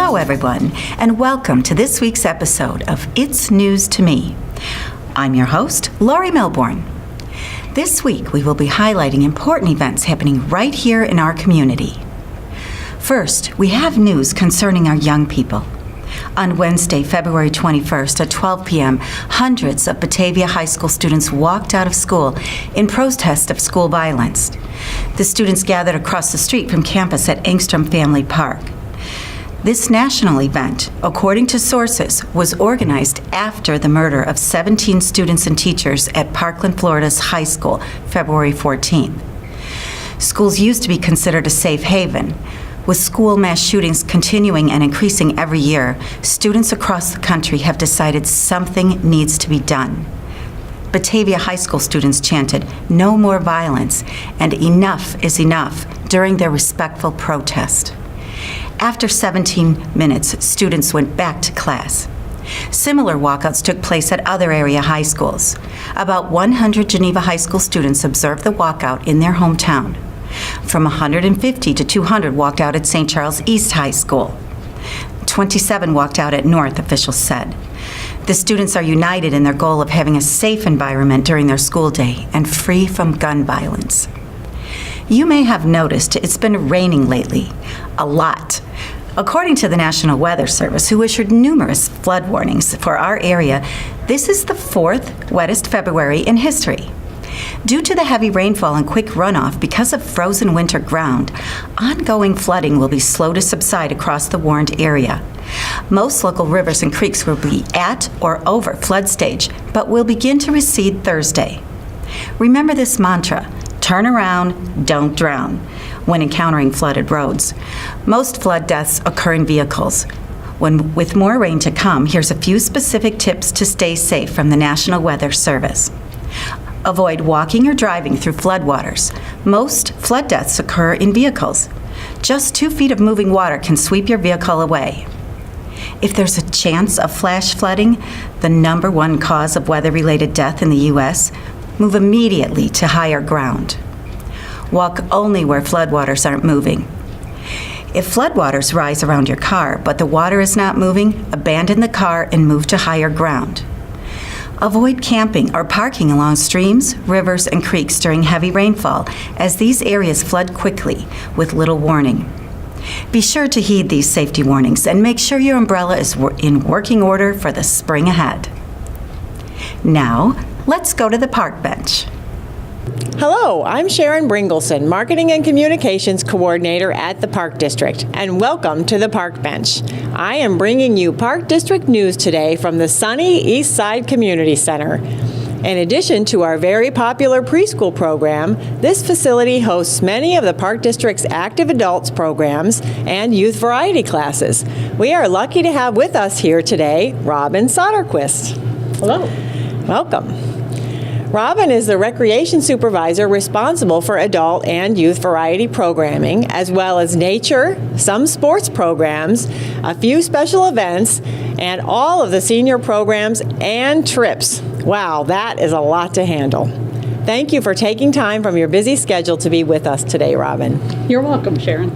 Hello, everyone, and welcome to this week's episode of It's News to Me. I'm your host, Laurie Melbourne. This week, we will be highlighting important events happening right here in our community. First, we have news concerning our young people. On Wednesday, February 21st at 12 p.m., hundreds of Batavia High School students walked out of school in protest of school violence. The students gathered across the street from campus at Engstrom Family Park. This national event, according to sources, was organized after the murder of 17 students and teachers at Parkland, Florida's high school, February 14th. Schools used to be considered a safe haven. With school mass shootings continuing and increasing every year, students across the country have decided something needs to be done. Batavia High School students chanted, "No more violence," and "Enough is enough" during their respectful protest. After 17 minutes, students went back to class. Similar walkouts took place at other area high schools. About 100 Geneva High School students observed the walkout in their hometown. From 150 to 200 walked out at St. Charles East High School. 27 walked out at North, officials said. The students are united in their goal of having a safe environment during their school day and free from gun violence. You may have noticed it's been raining lately, a lot. According to the National Weather Service, who issued numerous flood warnings for our area, this is the fourth wettest February in history. Due to the heavy rainfall and quick runoff because of frozen winter ground, ongoing flooding will be slow to subside across the warned area. Most local rivers and creeks will be at or over flood stage, but will begin to recede Thursday. Remember this mantra: turn around, don't drown, when encountering flooded roads. Most flood deaths occur in vehicles. With more rain to come, here's a few specific tips to stay safe from the National Weather Service. Avoid walking or driving through floodwaters. Most flood deaths occur in vehicles. Just 2 feet of moving water can sweep your vehicle away. If there's a chance of flash flooding, the #1 cause of weather-related death in the U.S., move immediately to higher ground. Walk only where floodwaters aren't moving. If floodwaters rise around your car, but the water is not moving, abandon the car and move to higher ground. Avoid camping or parking along streams, rivers, and creeks during heavy rainfall, as these areas flood quickly with little warning. Be sure to heed these safety warnings and make sure your umbrella is in working order for the spring ahead. Now, let's go to the park bench. Hello, I'm Sharon Bringleson, Marketing and Communications Coordinator at the Park District, and welcome to the Park Bench. I am bringing you Park District news today from the sunny East Side Community Center. In addition to our very popular preschool program, this facility hosts many of the Park District's active adults programs and youth variety classes. We are lucky to have with us here today Robin Soderquist. Hello. Welcome. Robin is the recreation supervisor responsible for adult and youth variety programming, as well as nature, some sports programs, a few special events, and all of the senior programs and trips. Wow, that is a lot to handle. Thank you for taking time from your busy schedule to be with us today, Robin. You're welcome, Sharon.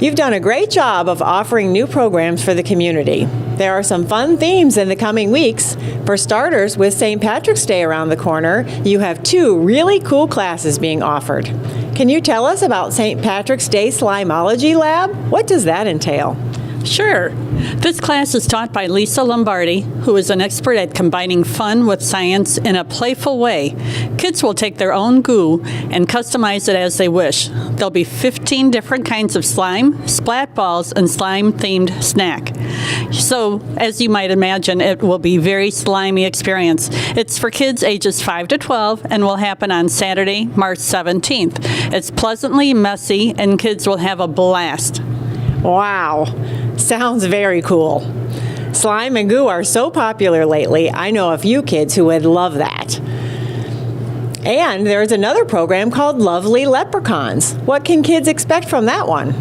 You've done a great job of offering new programs for the community. There are some fun themes in the coming weeks. For starters, with St. Patrick's Day around the corner, you have 2 really cool classes being offered. Can you tell us about St. Patrick's Day Slimeology Lab? What does that entail? Sure. This class is taught by Lisa Lombardi, who is an expert at combining fun with science in a playful way. Kids will take their own goo and customize it as they wish. There'll be 15 different kinds of slime, splat balls, and slime-themed snack. So, as you might imagine, it will be a very slimy experience. It's for kids ages 5 to 12 and will happen on Saturday, March 17th. It's pleasantly messy and kids will have a blast. Wow, sounds very cool. Slime and goo are so popular lately, I know a few kids who would love that. And there's another program called Lovely Leprechauns. What can kids expect from that one?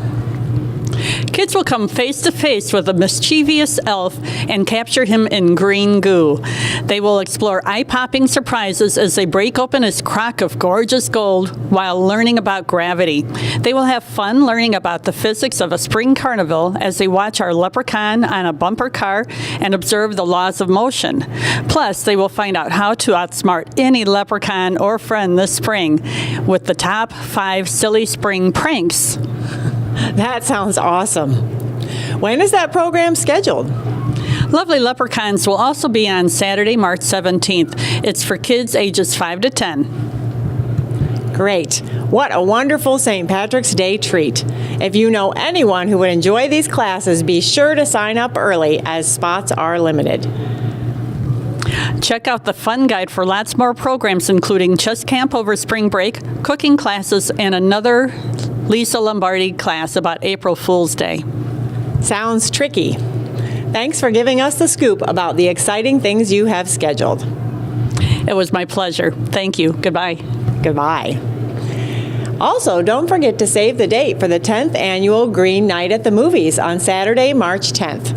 Kids will come face to face with a mischievous elf and capture him in green goo. They will explore eye-popping surprises as they break open his crock of gorgeous gold while learning about gravity. They will have fun learning about the physics of a spring carnival as they watch our leprechaun on a bumper car and observe the laws of motion. Plus, they will find out how to outsmart any leprechaun or friend this spring with the top 5 silly spring pranks. That sounds awesome. When is that program scheduled? Lovely Leprechauns will also be on Saturday, March 17th. It's for kids ages 5 to 10. Great. What a wonderful St. Patrick's Day treat. If you know anyone who would enjoy these classes, be sure to sign up early as spots are limited. Check out the fun guide for lots more programs, including chess camp over spring break, cooking classes, and another Lisa Lombardi class about April Fool's Day. Sounds tricky. Thanks for giving us the scoop about the exciting things you have scheduled. It was my pleasure. Thank you. Goodbye. Goodbye. Also, don't forget to save the date for the 10th annual Green Night at the Movies on Saturday, March 10th.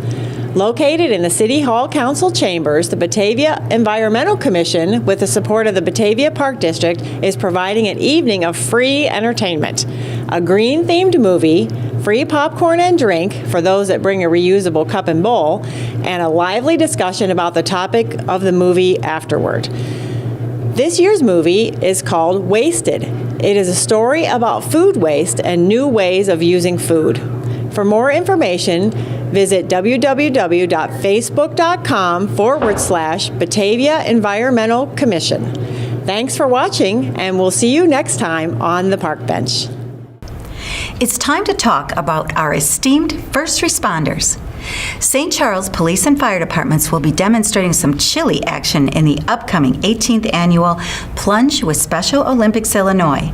Located in the City Hall Council chambers, the Batavia Environmental Commission, with the support of the Batavia Park District, is providing an evening of free entertainment. A green-themed movie, free popcorn and drink for those that bring a reusable cup and bowl, and a lively discussion about the topic of the movie afterward. This year's movie is called Wasted. It is a story about food waste and new ways of using food. For more information, visit www.facebook.com/Batavia Environmental Commission. Thanks for watching, and we'll see you next time on the Park Bench. It's time to talk about our esteemed first responders. St. Charles Police and Fire Departments will be demonstrating some chilly action in the upcoming 18th Annual Plunge with Special Olympics Illinois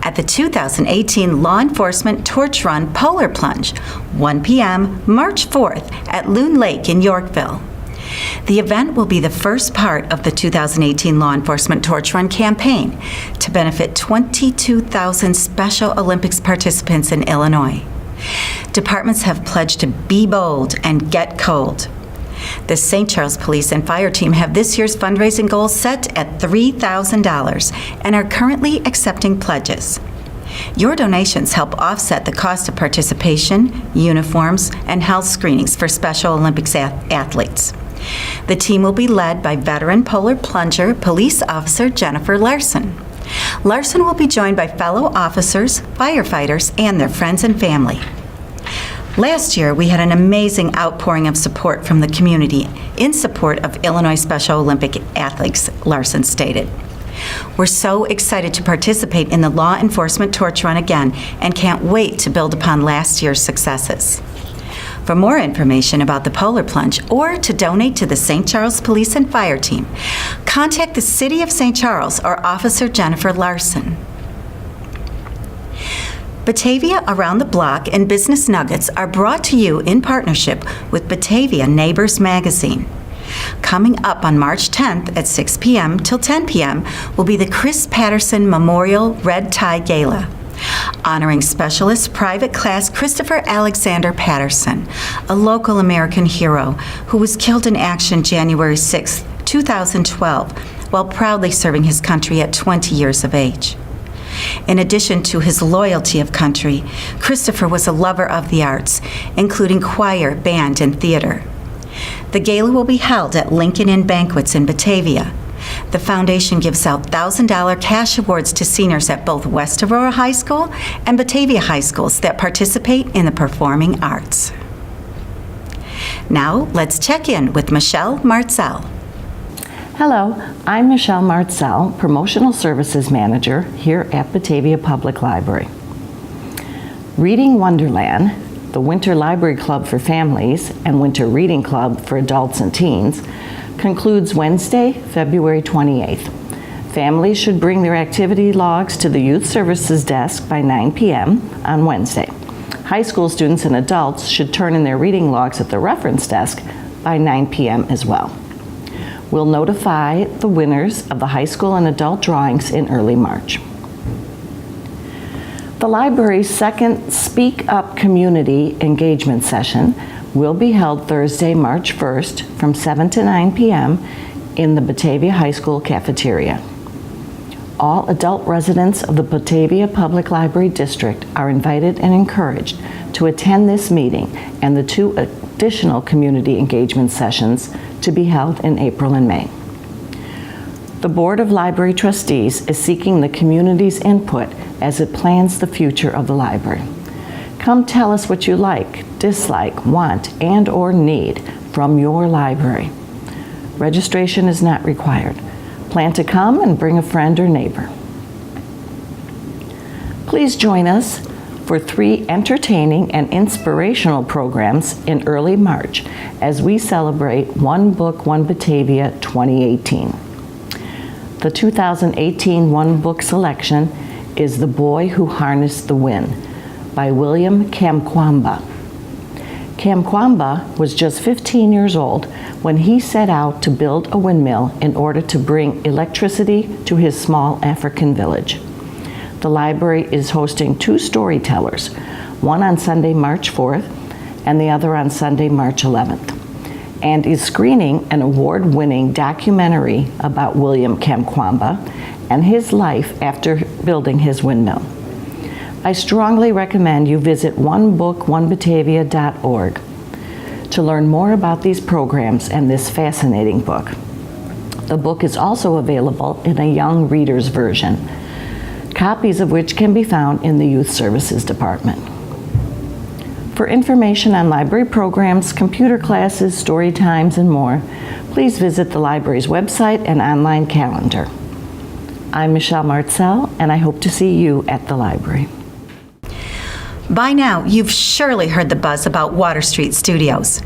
at the 2018 Law Enforcement Torch Run Polar Plunge, 1 p.m., March 4th at Loon Lake in Yorkville. The event will be the first part of the 2018 Law Enforcement Torch Run campaign to benefit 22,000 Special Olympics participants in Illinois. Departments have pledged to be bold and get cold. The St. Charles Police and Fire Team have this year's fundraising goal set at $3,000 and are currently accepting pledges. Your donations help offset the cost of participation, uniforms, and health screenings for Special Olympics athletes. The team will be led by veteran polar plunger police officer Jennifer Larson. Larson will be joined by fellow officers, firefighters, and their friends and family. Last year, we had an amazing outpouring of support from the community in support of Illinois Special Olympic athletes, Larson stated. We're so excited to participate in the Law Enforcement Torch Run again and can't wait to build upon last year's successes. For more information about the Polar Plunge or to donate to the St. Charles Police and Fire Team, contact the City of St. Charles or Officer Jennifer Larson. Batavia Around the Block and Business Nuggets are brought to you in partnership with Batavia Neighbors Magazine. Coming up on March 10th at 6 p.m. till 10 p.m. will be the Chris Patterson Memorial Red Tie Gala, honoring Specialist Private Class Christopher Alexander Patterson, a local American hero who was killed in action January 6, 2012, while proudly serving his country at 20 years of age. In addition to his loyalty of country, Christopher was a lover of the arts, including choir, band, and theater. The gala will be held at Lincoln Inn Banquets in Batavia. The foundation gives out $1,000 cash awards to seniors at both West Aurora High School and Batavia High Schools that participate in the performing arts. Now, let's check in with Michelle Martzell. Hello, I'm Michelle Martzell, Promotional Services Manager here at Batavia Public Library. Reading Wonderland, the Winter Library Club for families and Winter Reading Club for adults and teens, concludes Wednesday, February 28th. Families should bring their activity logs to the Youth Services Desk by 9 p.m. on Wednesday. High school students and adults should turn in their reading logs at the reference desk by 9 p.m. as well. We'll notify the winners of the high school and adult drawings in early March. The library's second Speak Up Community Engagement Session will be held Thursday, March 1st from 7 to 9 p.m. in the Batavia High School cafeteria. All adult residents of the Batavia Public Library District are invited and encouraged to attend this meeting and the 2 additional community engagement sessions to be held in April and May. The Board of Library Trustees is seeking the community's input as it plans the future of the library. Come tell us what you like, dislike, want, and/or need from your library. Registration is not required. Plan to come and bring a friend or neighbor. Please join us for 3 entertaining and inspirational programs in early March as we celebrate One Book, One Batavia 2018. The 2018 One Book selection is The Boy Who Harnessed the Wind by William Kamkwamba. Kamkwamba was just 15 years old when he set out to build a windmill in order to bring electricity to his small African village. The library is hosting 2 storytellers, one on Sunday, March 4th, and the other on Sunday, March 11th, and is screening an award-winning documentary about William Kamkwamba and his life after building his windmill. I strongly recommend you visit onebookonebatavia.org to learn more about these programs and this fascinating book. The book is also available in a young reader's version, copies of which can be found in the Youth Services Department. For information on library programs, computer classes, story times, and more, please visit the library's website and online calendar. I'm Michelle Martzell, and I hope to see you at the library. By now, you've surely heard the buzz about Water Street Studios,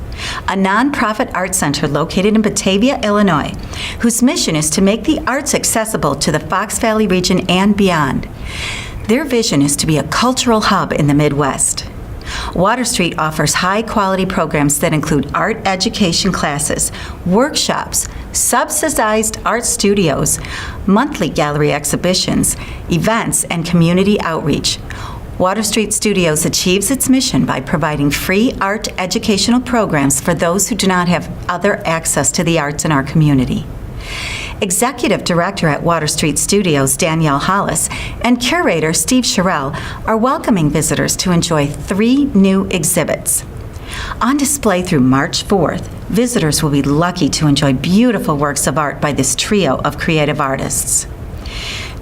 a nonprofit art center located in Batavia, Illinois, whose mission is to make the arts accessible to the Fox Valley region and beyond. Their vision is to be a cultural hub in the Midwest. Water Street offers high-quality programs that include art education classes, workshops, subsidized art studios, monthly gallery exhibitions, events, and community outreach. Water Street Studios achieves its mission by providing free art educational programs for those who do not have other access to the arts in our community. Executive Director at Water Street Studios, Danielle Hollis, and Curator Steve Sherrill are welcoming visitors to enjoy 3 new exhibits. On display through March 4th, visitors will be lucky to enjoy beautiful works of art by this trio of creative artists.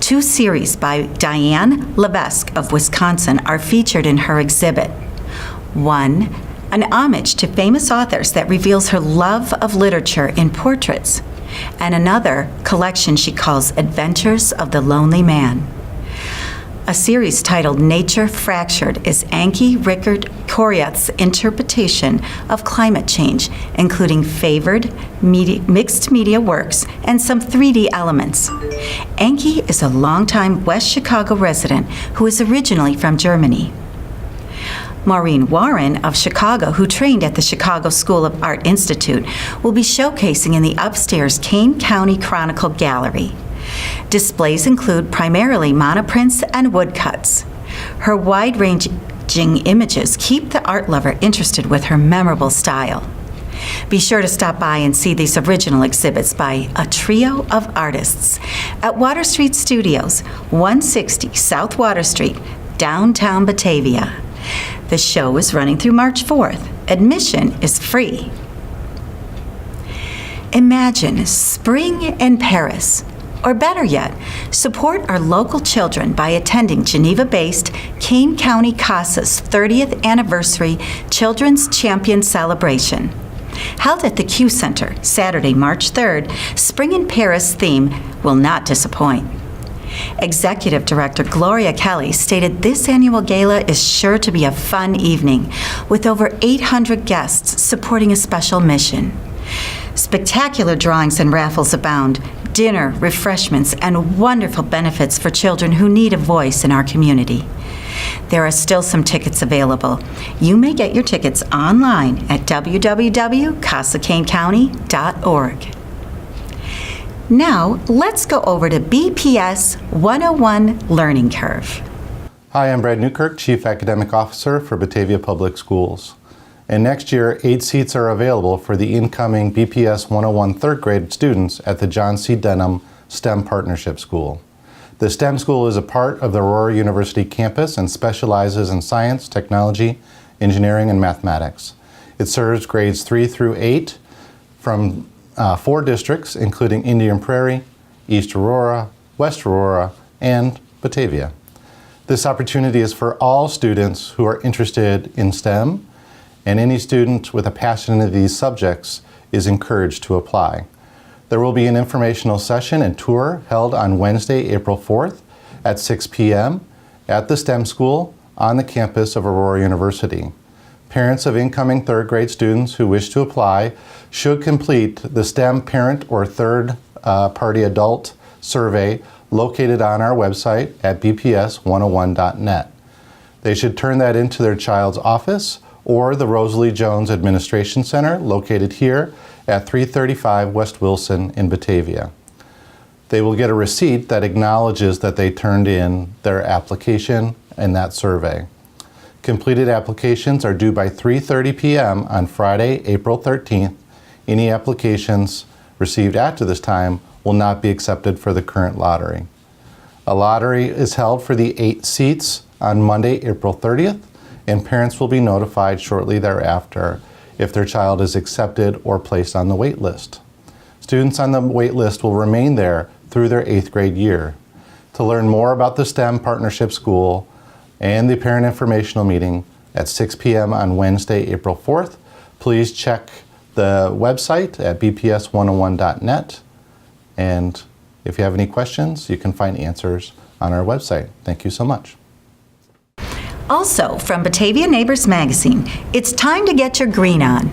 2 series by Diane Levesque of Wisconsin are featured in her exhibit. 1, an homage to famous authors that reveals her love of literature in portraits, and another collection she calls Adventures of the Lonely Man. A series titled Nature Fractured is Anki Rickard-Koryath's interpretation of climate change, including favored mixed media works and some 3D elements. Anki is a longtime West Chicago resident who is originally from Germany. Maureen Warren of Chicago, who trained at the Chicago School of Art Institute, will be showcasing in the upstairs Kane County Chronicle Gallery. Displays include primarily monoprints and woodcuts. Her wide-ranging images keep the art lover interested with her memorable style. Be sure to stop by and see these original exhibits by a trio of artists at Water Street Studios, 160 South Water Street, downtown Batavia. The show is running through March 4th. Admission is free. Imagine spring in Paris. Or better yet, support our local children by attending Geneva-based Kane County CASA's 30th Anniversary Children's Champion Celebration. Held at the Q Center, Saturday, March 3rd, Spring in Paris theme will not disappoint. Executive Director Gloria Kelly stated this annual gala is sure to be a fun evening, with over 800 guests supporting a special mission. Spectacular drawings and raffles abound, dinner, refreshments, and wonderful benefits for children who need a voice in our community. There are still some tickets available. You may get your tickets online at www.casakanecounty.org. Now, let's go over to BPS 101 Learning Curve. Hi, I'm Brad Newkirk, Chief Academic Officer for Batavia Public Schools. And next year, 8 seats are available for the incoming BPS 101 third grade students at the John C. Denham STEM Partnership School. The STEM school is a part of the Aurora University campus and specializes in science, technology, engineering, and mathematics. It serves grades 3 through 8 from 4 districts, including Indian Prairie, East Aurora, West Aurora, and Batavia. This opportunity is for all students who are interested in STEM, and any student with a passion in these subjects is encouraged to apply. There will be an informational session and tour held on Wednesday, April 4th at 6 p.m. at the STEM school on the campus of Aurora University. Parents of incoming third grade students who wish to apply should complete the STEM parent or third party adult survey located on our website at bps101.net. They should turn that into their child's office or the Rosalie Jones Administration Center located here at 335 West Wilson in Batavia. They will get a receipt that acknowledges that they turned in their application and that survey. Completed applications are due by 3:30 p.m. on Friday, April 13th. Any applications received after this time will not be accepted for the current lottery. A lottery is held for the 8 seats on Monday, April 30th, and parents will be notified shortly thereafter if their child is accepted or placed on the wait list. Students on the wait list will remain there through their 8th grade year. To learn more about the STEM Partnership School and the parent informational meeting at 6 p.m. on Wednesday, April 4th, please check the website at bps101.net. And if you have any questions, you can find answers on our website. Thank you so much. Also, from Batavia Neighbors Magazine, it's time to get your green on.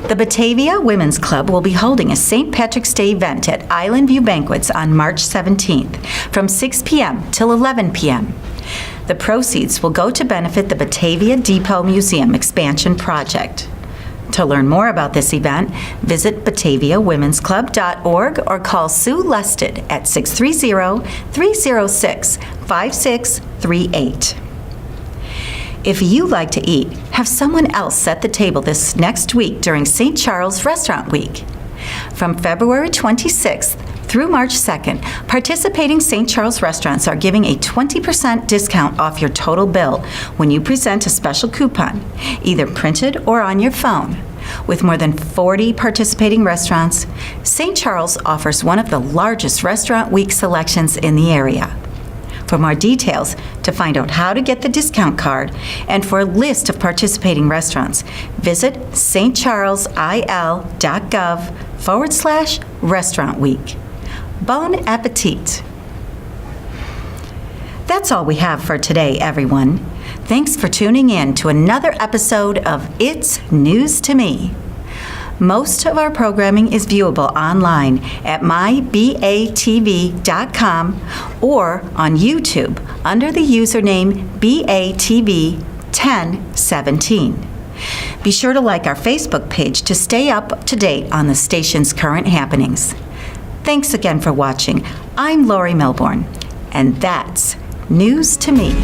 The Batavia Women's Club will be holding a St. Patrick's Day event at Island View Banquets on March 17th from 6 p.m. till 11 p.m. The proceeds will go to benefit the Batavia Depot Museum expansion project. To learn more about this event, visit bataviawomensclub.org or call Sue Lusted at 630-306-5638. If you like to eat, have someone else set the table this next week during St. Charles Restaurant Week. From February 26th through March 2nd, participating St. Charles restaurants are giving a 20% discount off your total bill when you present a special coupon, either printed or on your phone. With more than 40 participating restaurants, St. Charles offers one of the largest Restaurant Week selections in the area. For more details, to find out how to get the discount card, and for a list of participating restaurants, visit stcharlesil.gov/Restaurant Week. Bon appetit! That's all we have for today, everyone. Thanks for tuning in to another episode of It's News to Me. Most of our programming is viewable online at mybatv.com or on YouTube under the username BATV1017. Be sure to like our Facebook page to stay up to date on the station's current happenings. Thanks again for watching. I'm Laurie Melbourne, and that's News to Me.